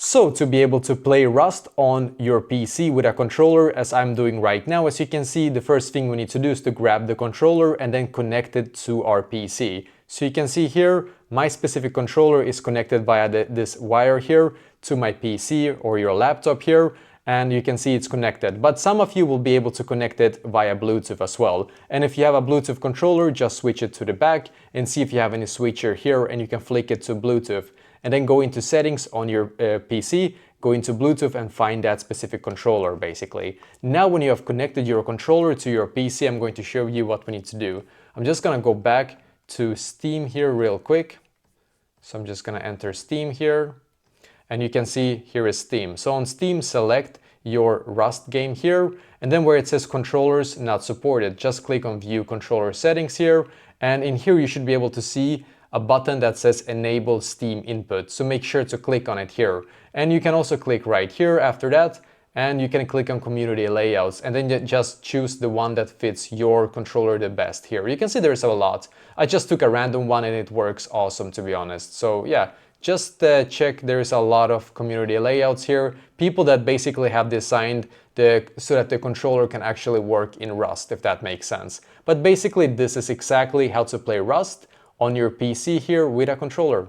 So to be able to play Rust on your PC with a controller, as I'm doing right now, as you can see, the first thing we need to do is to grab the controller and then connect it to our PC. So you can see here, my specific controller is connected via this wire here to my PC or your laptop here, and you can see it's connected. But some of you will be able to connect it via Bluetooth as well. And if you have a Bluetooth controller, just switch it to the back and see if you have any switcher here, and you can flick it to Bluetooth. And then go into settings on your PC, go into Bluetooth and find that specific controller basically. Now when you have connected your controller to your PC, I'm going to show you what we need to do. I'm just gonna go back to Steam here real quick. So I'm just gonna enter Steam here, and you can see here is Steam. So on Steam, select your Rust game here, and then where it says controllers not supported, just click on View Controller Settings here, and in here you should be able to see a button that says Enable Steam Input. So make sure to click on it here. And you can also click right here after that, and you can click on Community Layouts, and then just choose the one that fits your controller the best here. You can see there's a lot. I just took a random one and it works awesome, to be honest. So yeah, just check, there's a lot of community layouts here. People that basically have designed so that the controller can actually work in Rust, if that makes sense. But basically this is exactly how to play Rust on your PC here with a controller.